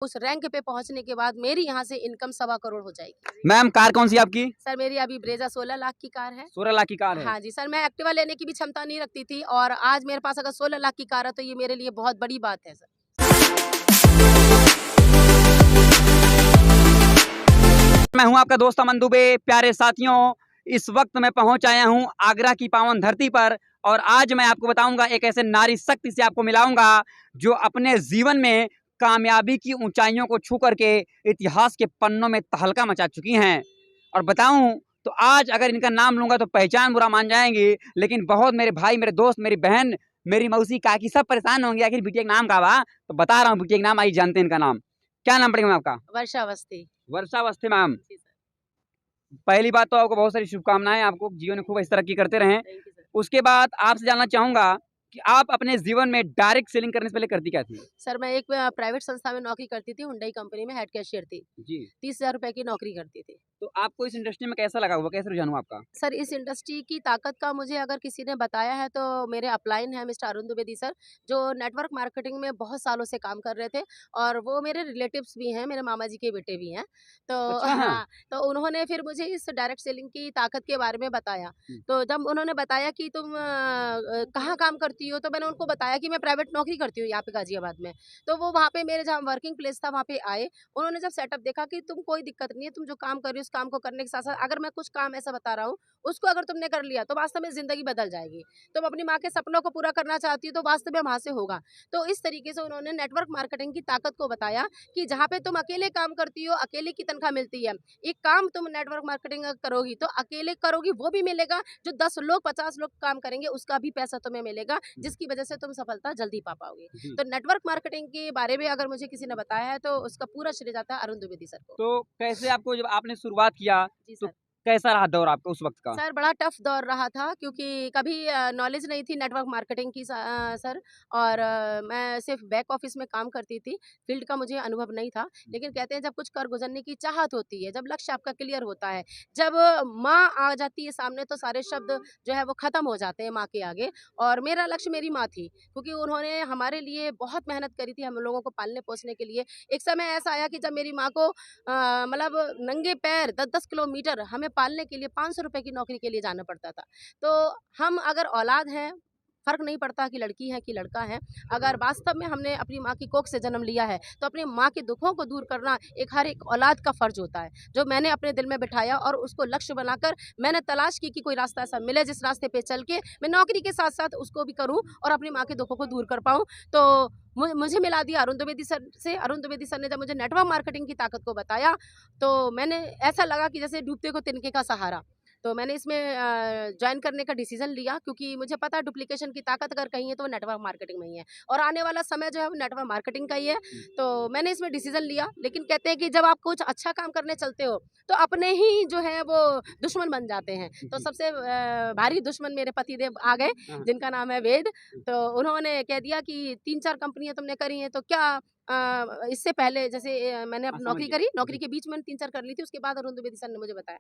उस रैंक पे पहुंचने के बाद मेरी यहाँ से इनकम 1.25 करोड़ हो जाएगी। मैम कार कौन सी आपकी? सर मेरी अभी ब्रेजा 16 लाख की कार है। 16 लाख की कार है। हाँ जी सर, मैं एक्टिवा लेने की भी क्षमता नहीं रखती थी और आज मेरे पास अगर 16 लाख की कार है तो ये मेरे लिए बहुत बड़ी बात है सर। मैं हूं आपका दोस्त अमन दुबे। प्यारे साथियों, इस वक्त मैं पहुंच आया हूं आगरा की पावन धरती पर और आज मैं आपको बताऊंगा एक ऐसे नारी शक्ति से आपको मिलाऊंगा जो अपने जीवन में कामयाबी की ऊंचाइयों को छू करके इतिहास के पन्नों में तहलका मचा चुकी हैं। और बताऊं तो आज अगर इनका नाम लूंगा तो पहचान बुरा मान जाएंगे, लेकिन बहुत मेरे भाई, मेरे दोस्त, मेरी बहन, मेरी मौसी, काकी सब परेशान होंगे आखिर बिटिया का नाम का बा। तो बता रहा हूँ बिटिया का नाम, आई जानते हैं इनका नाम। क्या नाम पड़ेगा मैम आपका? वर्षा अवस्थी। वर्षा अवस्थी मैम। जी सर। पहली बात तो आपको बहुत सारी शुभकामनाएं, आपको जीवन में खूब इस तरक्की करते रहें। Thank you sir. उसके बाद आपसे जानना चाहूंगा कि आप अपने जीवन में डायरेक्ट सेलिंग करने से पहले करती क्या थी? सर मैं एक प्राइवेट संस्था में नौकरी करती थी, हुंडई कंपनी में हेड कैशियर थी। जी। 30,000 रुपए की नौकरी करती थी। तो आपको इस इंडस्ट्री में कैसा लगा हुआ, कैसे रुझान हुआ आपका? सर इस इंडस्ट्री की ताकत का मुझे अगर किसी ने बताया है तो मेरे अपलाइन है मिस्टर अरुण द्विवेदी सर, जो नेटवर्क मार्केटिंग में बहुत सालों से काम कर रहे थे और वो मेरे रिलेटिव्स भी हैं, मेरे मामा जी के बेटे भी हैं। तो अच्छा। हाँ, तो उन्होंने फिर मुझे इस डायरेक्ट सेलिंग की ताकत के बारे में बताया। तो जब उन्होंने बताया कि तुम कहाँ काम करती हो, तो मैंने उनको बताया कि मैं प्राइवेट नौकरी करती हूँ यहाँ पे गाजियाबाद में। तो वो वहाँ पे मेरे जहाँ वर्किंग प्लेस था वहाँ पे आए। उन्होंने जब सेटअप देखा कि तुम कोई दिक्कत नहीं है, तुम जो काम कर रही हो उस काम को करने के साथ साथ अगर मैं कुछ काम ऐसा बता रहा हूँ उसको अगर तुमने कर लिया तो वास्तव में जिंदगी बदल जाएगी। तुम अपनी माँ के सपनों को पूरा करना चाहती हो तो वास्तव में वहां से होगा। तो इस तरीके से उन्होंने नेटवर्क मार्केटिंग की ताकत को बताया कि जहाँ पे तुम अकेले काम करती हो, अकेले की तनख्वाह मिलती है, एक काम तुम नेटवर्क मार्केटिंग करोगी तो अकेले करोगी वो भी मिलेगा, जो 10 लोग 50 लोग काम करेंगे उसका भी पैसा तुम्हें मिलेगा, जिसकी वजह से तुम सफलता जल्दी पा पाओगे। तो नेटवर्क मार्केटिंग के बारे में अगर मुझे किसी ने बताया है तो उसका पूरा श्रेय जाता है अरुण द्विवेदी सर को। तो कैसे आपको, जब आपने शुरुआत किया जी तो सर। कैसा रहा दौर आपका उस वक्त का? सर बड़ा टफ दौर रहा था क्योंकि कभी नॉलेज नहीं थी नेटवर्क मार्केटिंग की सर, और मैं सिर्फ बैक ऑफिस में काम करती थी, फील्ड का मुझे अनुभव नहीं था। लेकिन कहते हैं जब कुछ कर गुजरने की चाहत होती है, जब लक्ष्य आपका क्लियर होता है, जब माँ आ जाती है सामने तो सारे शब्द जो है वो खत्म हो जाते हैं माँ के आगे। और मेरा लक्ष्य मेरी माँ थी क्योंकि उन्होंने हमारे लिए बहुत मेहनत करी थी हम लोगों को पालने पोसने के लिए। एक समय ऐसा आया कि जब मेरी माँ को मतलब नंगे पैर 10-10 किलोमीटर हमें पालने के लिए 500 रुपए की नौकरी के लिए जाना पड़ता था। तो हम अगर औलाद हैं, फ़र्क नहीं पड़ता कि लड़की है कि लड़का है, अगर वास्तव में हमने अपनी माँ की कोख से जन्म लिया है, तो अपनी माँ के दुखों को दूर करना हर एक औलाद का फ़र्ज़ होता है, जो मैंने अपने दिल में बिठाया और उसको लक्ष्य बनाकर मैंने तलाश की कि कोई रास्ता ऐसा मिले जिस रास्ते पे चल के मैं नौकरी के साथ-साथ उसको भी करूँ और अपनी माँ के दुखों को दूर कर पाऊँ। तो मुझे मिला दिया अरुण द्विवेदी सर से। अरुण द्विवेदी सर ने जब मुझे नेटवर्क मार्केटिंग की ताकत को बताया, तो मैंने ऐसा लगा कि जैसे डूबते को तिनके का सहारा। तो मैंने इसमें जॉइन करने का डिसीजन लिया क्योंकि मुझे पता है डुप्लीकेशन की ताकत अगर कहीं है तो वो नेटवर्क मार्केटिंग में ही है और आने वाला समय जो है वो नेटवर्क मार्केटिंग का ही है। तो मैंने इसमें डिसीजन लिया, लेकिन कहते हैं कि जब आप कुछ अच्छा काम करने चलते हो तो अपने ही जो है वो दुश्मन बन जाते हैं। तो सबसे भारी दुश्मन मेरे पतिदेव आ गए, जिनका नाम है वेद। तो उन्होंने कह दिया कि 3-4 कंपनियां तुमने करी हैं तो क्या इससे पहले जैसे मैंने अपनी नौकरी करी, नौकरी के बीच में 3-4 कर ली थी, उसके बाद अरुण द्विवेदी सर ने मुझे बताया।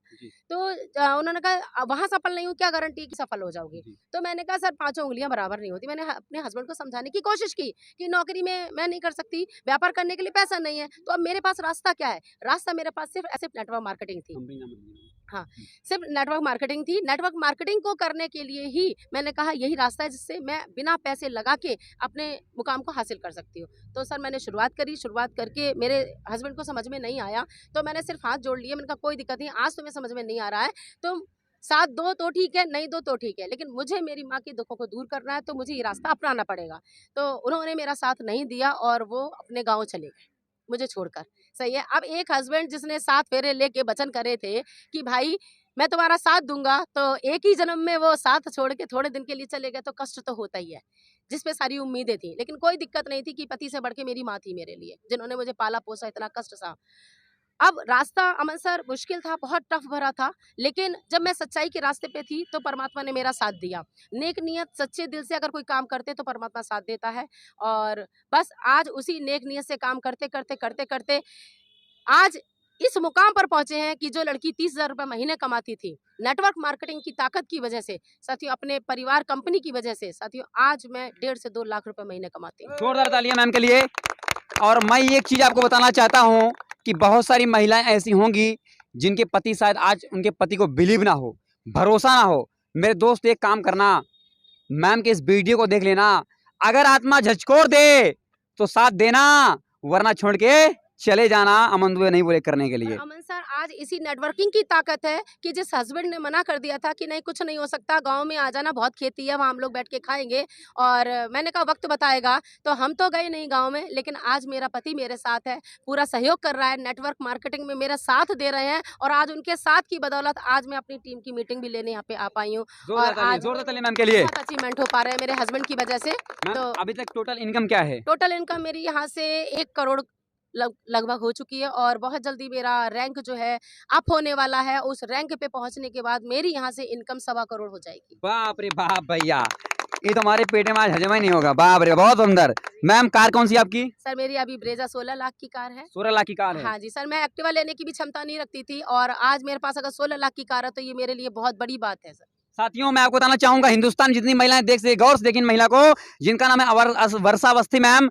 तो उन्होंने कहा वहाँ सफल नहीं हूँ, क्या गारंटी कि सफल हो जाओगी? तो मैंने कहा सर पाँचों उंगलियां बराबर नहीं होती। मैंने अपने हस्बैंड को समझाने की कोशिश की कि नौकरी में मैं नहीं कर सकती, व्यापार करने के लिए पैसा नहीं है, तो अब मेरे पास रास्ता क्या है? रास्ता मेरे पास सिर्फ ऐसे नेटवर्क मार्केटिंग थी। हाँ, सिर्फ नेटवर्क मार्केटिंग थी। नेटवर्क मार्केटिंग को करने के लिए ही मैंने कहा यही रास्ता है जिससे मैं बिना पैसे लगा के अपने मुकाम को हासिल कर सकती हूँ। तो सर मैंने शुरुआत करी, शुरुआत करके मेरे हस्बैंड को समझ में नहीं आया, तो मैंने सिर्फ हाथ जोड़ लिए। मैंने कहा कोई दिक्कत नहीं, आज तुम्हें समझ में नहीं आ रहा है, तुम साथ दो तो ठीक है, नहीं दो तो ठीक है, लेकिन मुझे मेरी माँ के दुखों को दूर करना है तो मुझे ये रास्ता अपनाना पड़ेगा। तो उन्होंने मेरा साथ नहीं दिया और वो अपने गाँव चले गए मुझे छोड़कर। सही है। अब एक हस्बैंड जिसने 7 फेरे लेके वचन करे थे कि भाई मैं तुम्हारा साथ दूंगा, तो एक ही जन्म में वो साथ छोड़ के थोड़े दिन के लिए चले गए तो कष्ट तो होता ही है, जिस पे सारी उम्मीदें थी। लेकिन कोई दिक्कत नहीं थी कि पति से बढ़ के मेरी माँ थी मेरे लिए, जिन्होंने मुझे पाला पोसा, इतना कष्ट सहा। अब रास्ता अमन सर मुश्किल था, बहुत टफ भरा था, लेकिन जब मैं सच्चाई के रास्ते पे थी तो परमात्मा ने मेरा साथ दिया। नेक नियत सच्चे दिल से अगर कोई काम करते तो परमात्मा साथ देता है। और बस आज उसी नेक नियत से काम करते आज इस मुकाम पर पहुंचे हैं कि जो लड़की 30,000 रुपए महीने कमाती थी, नेटवर्क मार्केटिंग की ताकत की वजह से, साथियों अपने परिवार कंपनी की वजह से, साथियों आज मैं 1.5 से 2 लाख रुपए महीने कमाती हूँ। जोरदार तालियां मैम के लिए। और मैं एक चीज़ आपको बताना चाहता हूँ कि बहुत सारी महिलाएं ऐसी होंगी जिनके पति शायद आज उनके पति को बिलीव ना हो, भरोसा ना हो। मेरे दोस्त एक काम करना, मैम के इस वीडियो को देख लेना, अगर आत्मा झचकोर दे तो साथ देना, वरना छोड़ के चले जाना। अमन दुबे नहीं बोले करने के लिए। अमन सर, आज इसी नेटवर्किंग की ताकत है कि जिस हस्बैंड ने मना कर दिया था कि नहीं कुछ नहीं हो सकता, गांव में आ जाना, बहुत खेती है, वहाँ हम लोग बैठ के खाएंगे, और मैंने कहा वक्त बताएगा, तो हम तो गए नहीं गांव में, लेकिन आज मेरा पति मेरे साथ है, पूरा सहयोग कर रहा है, नेटवर्क मार्केटिंग में मेरा साथ दे रहे हैं, और आज उनके साथ की बदौलत आज मैं अपनी टीम की मीटिंग भी लेने यहाँ पे आ पाई हूँ, और आज मैम के लिए बहुत अचीवमेंट हो पा रहे हैं मेरे हस्बैंड की वजह से। तो अभी तक टोटल इनकम क्या है? टोटल इनकम मेरी यहाँ से 1 करोड़ लगभग हो चुकी है, और बहुत जल्दी मेरा रैंक जो है अप होने वाला है। उस रैंक पे पहुंचने के बाद मेरी यहाँ से इनकम 1.25 करोड़ हो जाएगी। बाप रे बाप भैया, ये तो हमारे पेट में आज हजम ही नहीं होगा। बाप रे, बहुत सुंदर। मैम कार कौन सी आपकी? सर मेरी अभी ब्रेजा 16 लाख की कार है। 16 लाख की कार है? हाँ जी सर, मैं एक्टिवा लेने की भी क्षमता नहीं रखती थी, और आज मेरे पास अगर 16 लाख की कार है तो ये मेरे लिए बहुत बड़ी बात है सर। साथियों, मैं आपको बताना चाहूंगा, हिंदुस्तान जितनी महिलाएं देख से गौर से देखिए महिला को, जिनका नाम है वर्षा अवस्थी मैम,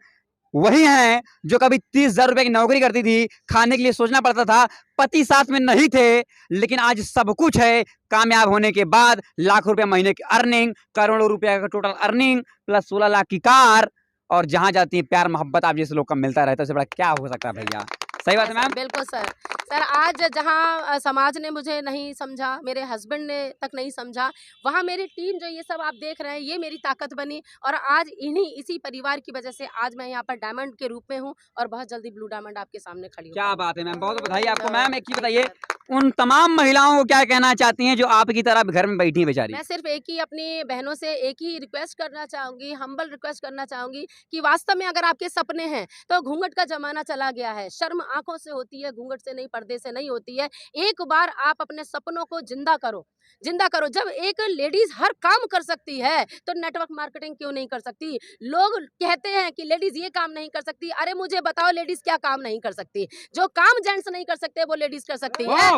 वही हैं जो कभी 30,000 रुपए की नौकरी करती थी, खाने के लिए सोचना पड़ता था, पति साथ में नहीं थे, लेकिन आज सब कुछ है। कामयाब होने के बाद लाखों रुपए महीने की अर्निंग, करोड़ों रुपए का टोटल अर्निंग, प्लस 16 लाख की कार, और जहां जाती है प्यार मोहब्बत आप जैसे लोग का मिलता रहता है, उससे बड़ा क्या हो सकता है भैया? सही बात है मैम? बिल्कुल सर। सर आज जहाँ समाज ने मुझे नहीं समझा, मेरे हस्बैंड ने तक नहीं समझा, वहाँ मेरी टीम जो ये सब आप देख रहे हैं, ये मेरी ताकत बनी, और आज इसी परिवार की वजह से आज मैं यहाँ पर डायमंड के रूप में हूँ, और बहुत जल्दी ब्लू डायमंड आपके सामने खड़ी हूँ। क्या बात है मैम, बहुत बधाई आपको। मैम एक चीज बताइए, उन तमाम महिलाओं को क्या कहना चाहती हैं जो आपकी तरह घर में बैठी हैं बेचारी? मैं सिर्फ एक ही अपनी बहनों से एक ही रिक्वेस्ट करना चाहूंगी, हम्बल रिक्वेस्ट करना चाहूंगी कि वास्तव में अगर आपके सपने हैं तो घूंघट का जमाना चला गया है, शर्म आंखों से होती है, घूंघट से नहीं, पर्दे से नहीं होती है। एक बार आप अपने सपनों को जिंदा करो, जिंदा करो। जब एक लेडीज हर काम कर सकती है तो नेटवर्क मार्केटिंग क्यों नहीं कर सकती? लोग कहते हैं कि लेडीज ये काम नहीं कर सकती, अरे मुझे बताओ लेडीज क्या काम नहीं कर सकती? जो काम जेंट्स नहीं कर सकते वो लेडीज कर सकती है।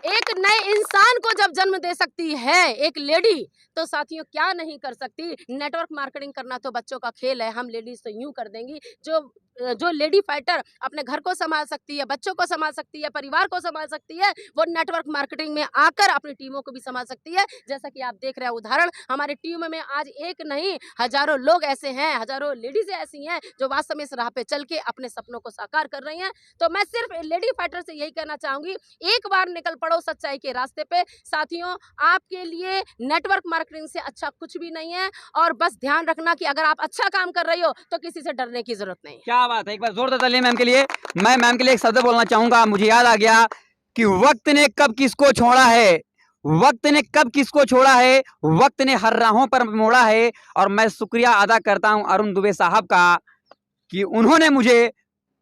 एक नए इंसान को जब जन्म दे सकती है एक लेडी, तो साथियों क्या नहीं कर सकती? नेटवर्क मार्केटिंग करना तो बच्चों का खेल है, हम लेडीज तो यूं कर देंगी। जो लेडी फाइटर अपने घर को संभाल सकती है, बच्चों को संभाल सकती है, परिवार को संभाल सकती है, वो नेटवर्क मार्केटिंग में आकर अपनी टीमों को भी संभाल सकती है। जैसा कि आप देख रहे हैं उदाहरण, हमारी टीम में आज एक नहीं हजारों लोग ऐसे हैं, हजारों लेडीज ऐसी हैं जो वास्तव में इस राह पे चल के अपने सपनों को साकार कर रही हैं। तो मैं सिर्फ लेडी फाइटर से यही कहना चाहूंगी, एक बार निकल पड़ो सच्चाई के रास्ते पे। साथियों, आपके लिए नेटवर्क मार्केटिंग से अच्छा कुछ भी नहीं है, और बस ध्यान रखना कि अगर आप अच्छा काम कर रही हो तो किसी से डरने की जरूरत नहीं। क्या बात है, एक बार जोरदार तालियां मैम के लिए। मैं मैम के लिए एक शब्द बोलना चाहूंगा, मुझे याद आ गया कि वक्त ने कब किसको छोड़ा है, वक्त ने कब किसको छोड़ा है, वक्त ने हर राहों पर मोड़ा है। और मैं शुक्रिया अदा करता हूं अरुण दुबे साहब का कि उन्होंने मुझे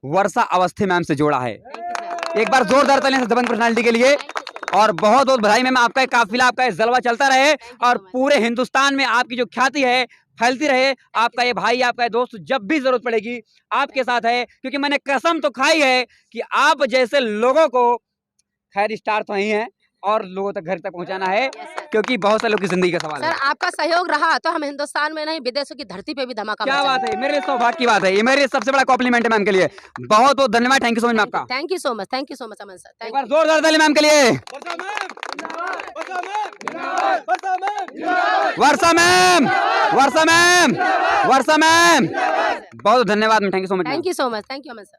वर्षा अवस्थी मैम से जोड़ा है। एक बार जोरदार तालियां दबंग पर्सनालिटी के लिए, और बहुत बहुत बधाई मैम। आपका काफिला, आपका जलवा चलता रहे, और पूरे हिंदुस्तान में आपकी जो ख्याति है फैलती रहे। आपका ये भाई, आपका ये दोस्त जब भी जरूरत पड़ेगी आपके साथ है, क्योंकि मैंने कसम तो खाई है कि आप जैसे लोगों को, खैर स्टार तो ही है, और लोगों तक घर तक पहुंचाना है, क्योंकि बहुत से लोग की जिंदगी का सवाल है। सर आपका सहयोग रहा तो हम हिंदुस्तान में नहीं, विदेशों की धरती पे भी धमाका। क्या बात है, मेरे लिए सौभाग्य की बात है, ये मेरे सबसे बड़ा कॉम्प्लीमेंट है मैम के लिए। बहुत बहुत धन्यवाद, थैंक यू सो मच आपका। Thank you so much, thank you so much Aman sir. एक बार जोरदार ताली मैम के लिए। वर्षा मैम, वर्षा मैम, वर्षा मैम, बहुत धन्यवाद, thank you so much. Thank you so much, thank you Aman sir.